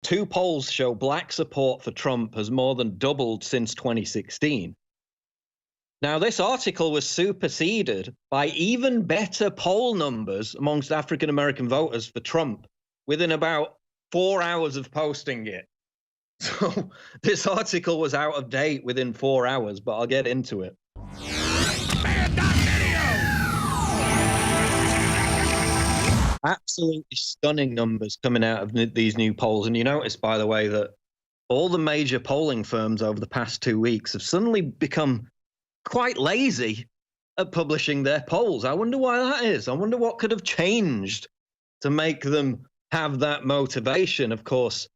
Two polls show black support for Trump has more than doubled since 2016. Now, this article was superseded by even better poll numbers amongst African American voters for Trump within about 4 hours of posting it. So this article was out of date within 4 hours, but I'll get into it. Absolutely stunning numbers coming out of these new polls. And you notice, by the way, that all the major polling firms over the past 2 weeks have suddenly become quite lazy at publishing their polls. I wonder why that is. I wonder what could have changed to make them have that motivation. Of course,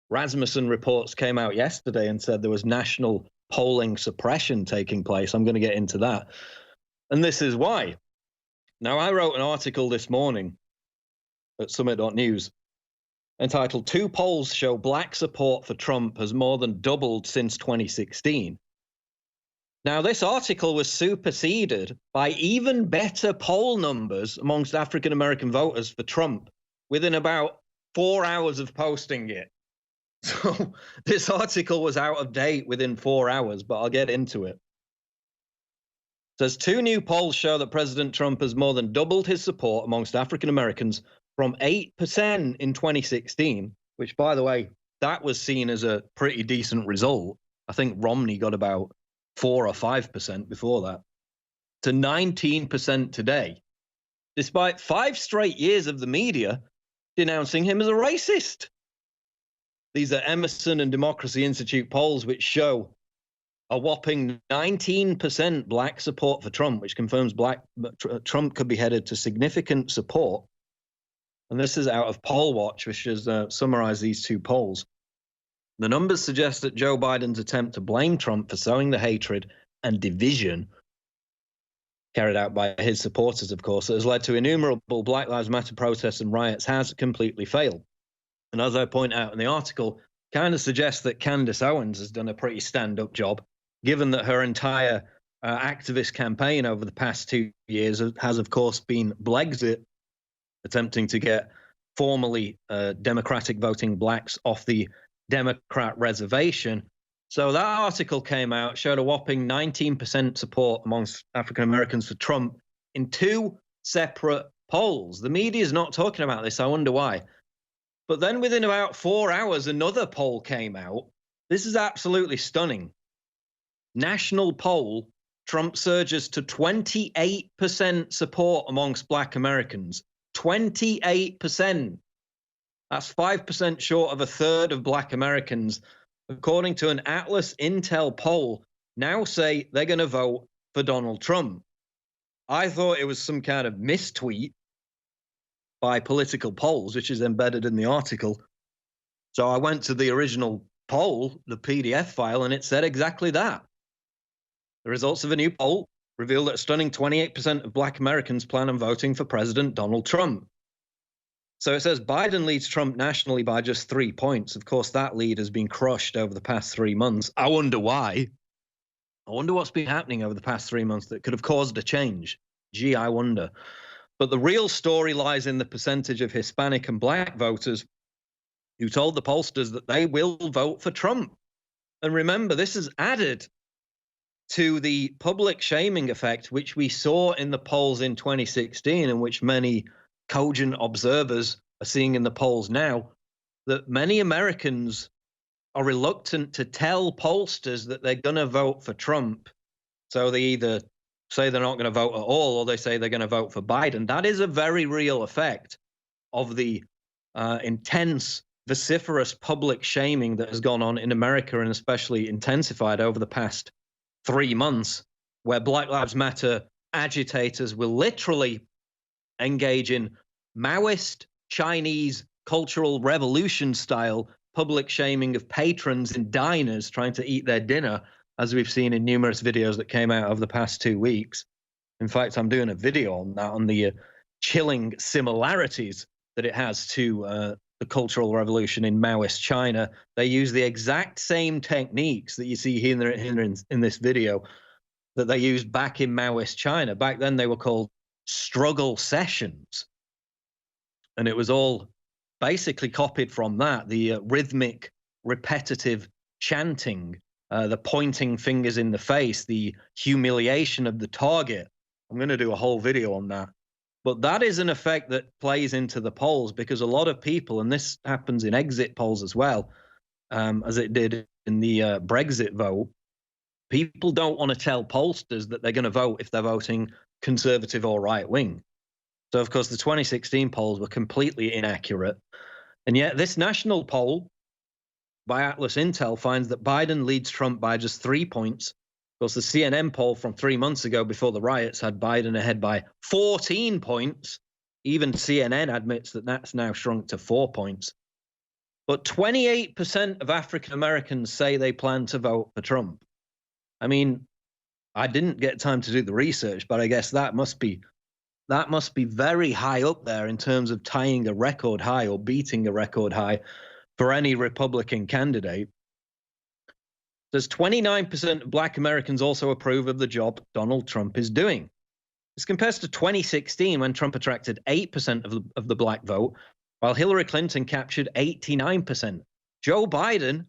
Rasmussen reports came out yesterday and said there was national polling suppression taking place. I'm going to get into that. And this is why. Now, I wrote an article this morning at summit.news entitled "Two Polls Show Black Support for Trump Has More Than Doubled Since 2016." Now, this article was superseded by even better poll numbers amongst African American voters for Trump within about 4 hours of posting it. So this article was out of date within 4 hours, but I'll get into it. It says two new polls show that President Trump has more than doubled his support amongst African Americans from 8% in 2016, which, by the way, that was seen as a pretty decent result. I think Romney got about 4 or 5% before that, to 19% today, despite 5 straight years of the media denouncing him as a racist. These are Emerson and Democracy Institute polls, which show a whopping 19% black support for Trump, which confirms Trump could be headed to significant support. And this is out of Poll Watch, which has summarized these two polls. The numbers suggest that Joe Biden's attempt to blame Trump for sowing the hatred and division carried out by his supporters, of course, that has led to innumerable Black Lives Matter protests and riots has completely failed. And as I point out in the article, kind of suggests that Candace Owens has done a pretty stand-up job, given that her entire activist campaign over the past 2 years has, of course, been Blexit, attempting to get formerly Democratic voting blacks off the Democrat reservation. So that article came out, showed a whopping 19% support amongst African Americans for Trump in 2 separate polls. The media is not talking about this. I wonder why. But then within about 4 hours, another poll came out. This is absolutely stunning. National poll, Trump surges to 28% support amongst Black Americans. 28%. That's 5% short of a third of Black Americans, according to an Atlas Intel poll, now say they're going to vote for Donald Trump. I thought it was some kind of mistweet by Political Polls, which is embedded in the article. So I went to the original poll, the PDF file, and it said exactly that. The results of a new poll reveal that a stunning 28% of Black Americans plan on voting for President Donald Trump. So it says Biden leads Trump nationally by just 3 points. Of course, that lead has been crushed over the past 3 months. I wonder why. I wonder what's been happening over the past 3 months that could have caused a change. Gee, I wonder. But the real story lies in the percentage of Hispanic and Black voters who told the pollsters that they will vote for Trump. And remember, this is added to the public shaming effect, which we saw in the polls in 2016, and which many cogent observers are seeing in the polls now, that many Americans are reluctant to tell pollsters that they're going to vote for Trump. So they either say they're not going to vote at all, or they say they're going to vote for Biden. That is a very real effect of the intense, vociferous public shaming that has gone on in America, and especially intensified over the past 3 months, where Black Lives Matter agitators will literally engage in Maoist Chinese cultural revolution style public shaming of patrons in diners trying to eat their dinner, as we've seen in numerous videos that came out over the past 2 weeks. In fact, I'm doing a video on that, on the chilling similarities that it has to the Cultural Revolution in Maoist China. They use the exact same techniques that you see here in this video that they used back in Maoist China. Back then, they were called struggle sessions. And it was all basically copied from that, the rhythmic, repetitive chanting, the pointing fingers in the face, the humiliation of the target. I'm going to do a whole video on that. But that is an effect that plays into the polls, because a lot of people, and this happens in exit polls as well, as it did in the Brexit vote, people don't want to tell pollsters that they're going to vote if they're voting conservative or right wing. So, of course, the 2016 polls were completely inaccurate. And yet this national poll by Atlas Intel finds that Biden leads Trump by just 3 points. Of course, the CNN poll from 3 months ago before the riots had Biden ahead by 14 points. Even CNN admits that that's now shrunk to 4 points. But 28% of African Americans say they plan to vote for Trump. I mean, I didn't get time to do the research, but I guess that must be very high up there in terms of tying a record high or beating a record high for any Republican candidate. There's 29% of Black Americans also approve of the job Donald Trump is doing. This compares to 2016, when Trump attracted 8% of the Black vote, while Hillary Clinton captured 89%. Joe Biden,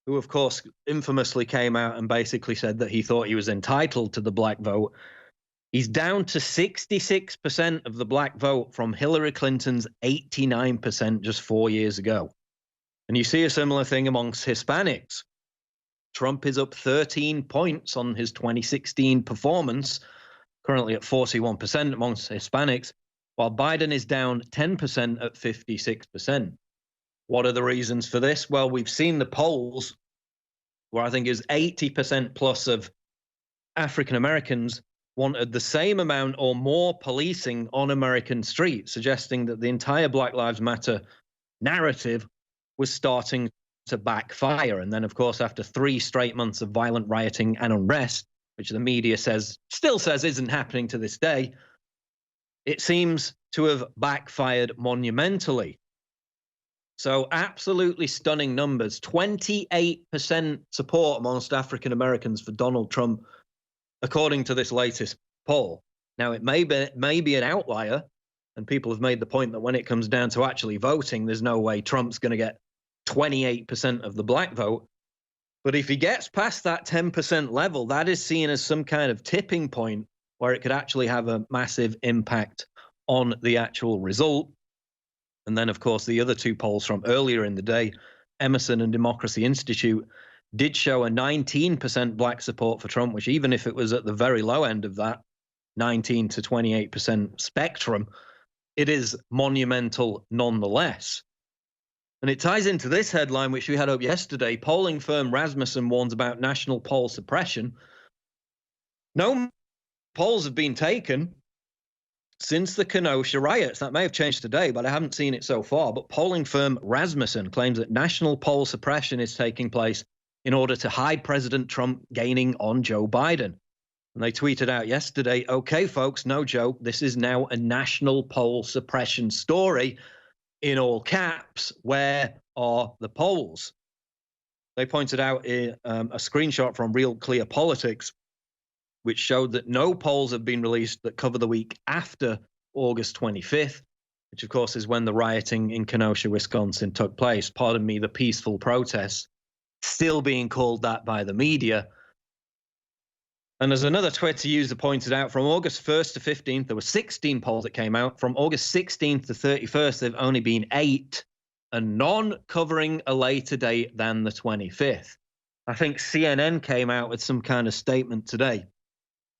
who of course infamously came out and basically said that he thought he was entitled to the Black vote, he's down to 66% of the Black vote from Hillary Clinton's 89% just 4 years ago. And you see a similar thing amongst Hispanics. Trump is up 13 points on his 2016 performance, currently at 41% amongst Hispanics, while Biden is down 10% at 56%. What are the reasons for this? Well, we've seen the polls where I think it was 80% plus of African Americans wanted the same amount or more policing on American streets, suggesting that the entire Black Lives Matter narrative was starting to backfire. And then, of course, after 3 straight months of violent rioting and unrest, which the media still says isn't happening to this day, it seems to have backfired monumentally. So absolutely stunning numbers. 28% support amongst African Americans for Donald Trump, according to this latest poll. Now, it may be an outlier, and people have made the point that when it comes down to actually voting, there's no way Trump's going to get 28% of the Black vote. But if he gets past that 10% level, that is seen as some kind of tipping point where it could actually have a massive impact on the actual result. And then, of course, the other 2 polls from earlier in the day, Emerson and Democracy Institute, did show a 19% Black support for Trump, which, even if it was at the very low end of that 19 to 28% spectrum, it is monumental nonetheless. And it ties into this headline, which we had up yesterday. Polling firm Rasmussen warns about national poll suppression. No polls have been taken since the Kenosha riots. That may have changed today, but I haven't seen it so far. But polling firm Rasmussen claims that national poll suppression is taking place in order to hide President Trump gaining on Joe Biden. And they tweeted out yesterday, okay, folks, no joke, this is now a national poll suppression story. In all caps, where are the polls? They pointed out a screenshot from Real Clear Politics, which showed that no polls have been released that cover the week after August 25th, which, of course, is when the rioting in Kenosha, Wisconsin took place. Pardon me, the peaceful protests, still being called that by the media. And as another Twitter user pointed out, from August 1st to 15th, there were 16 polls that came out. From August 16th to 31st, there have only been 8, and none covering a later date than the 25th. I think CNN came out with some kind of statement today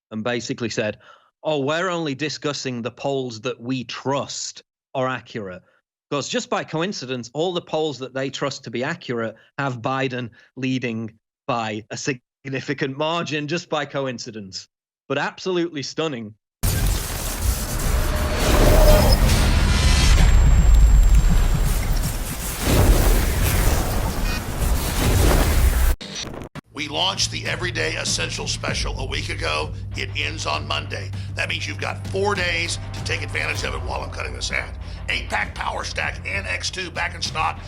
and basically said, oh, we're only discussing the polls that we trust are accurate. Because just by coincidence, all the polls that they trust to be accurate have Biden leading by a significant margin, just by coincidence. But absolutely stunning. We launched the Everyday Essential Special a week ago. It ends on Monday. That means you've got 4 days to take advantage of it while I'm cutting this ad. 8-pack Power Stack and X2 back in stock.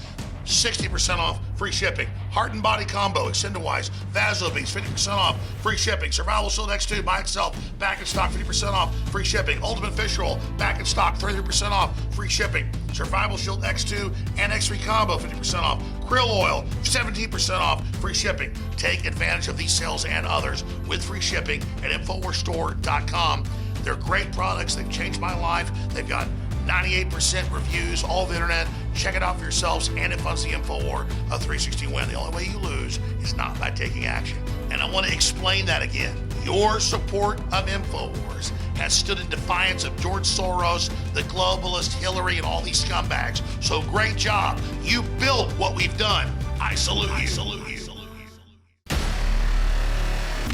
60% off, free shipping. Heart and Body Combo, Extendawise, Vasobeats, 50% off, free shipping. Survival Shield X2 by itself, back in stock, 50% off, free shipping. Ultimate Fish Roll, back in stock, 33% off, free shipping. Survival Shield X2 and X3 Combo, 50% off. Krill Oil, 17% off, free shipping. Take advantage of these sales and others with free shipping at InfoWarsStore.com. They're great products. They've changed my life. They've got 98% reviews all over the internet. Check it out for yourselves, and it funds the InfoWar of 360 Win. The only way you lose is not by taking action. And I want to explain that again. Your support of InfoWars has stood in defiance of George Soros, the globalist, Hillary, and all these scumbags. So great job. You built what we've done. I salute you.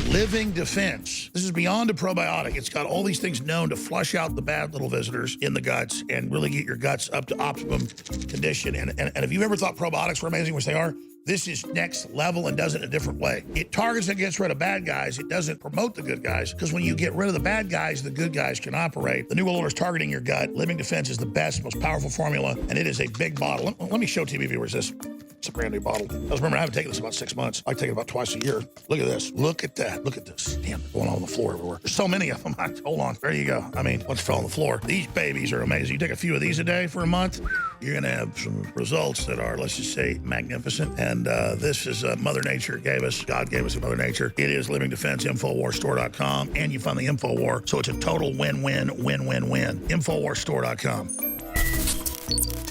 Living Defense. This is beyond a probiotic. It's got all these things known to flush out the bad little visitors in the guts and really get your guts up to optimum condition. And if you've ever thought probiotics were amazing, which they are, this is next level and does it in a different way. It targets and gets rid of bad guys. It doesn't promote the good guys, because when you get rid of the bad guys, the good guys can operate. The New World Order is targeting your gut. Living Defense is the best, most powerful formula, and it is a big bottle. Let me show TV viewers this. It's a brand new bottle. Remember, I haven't taken this in about 6 months. I take it about twice a year. Look at this. Look at that. Look at this. Damn, they're going on the floor everywhere. There's so many of them. Hold on. There you go. I mean, what's fell on the floor? These babies are amazing. You take a few of these a day for a month, you're going to have some results that are, let's just say, magnificent. And this is Mother Nature gave us. God gave us Mother Nature. It is Living Defense, InfoWarsStore.com, and you find the InfoWar. So it's a total win-win, win-win-win. InfoWarsStore.com.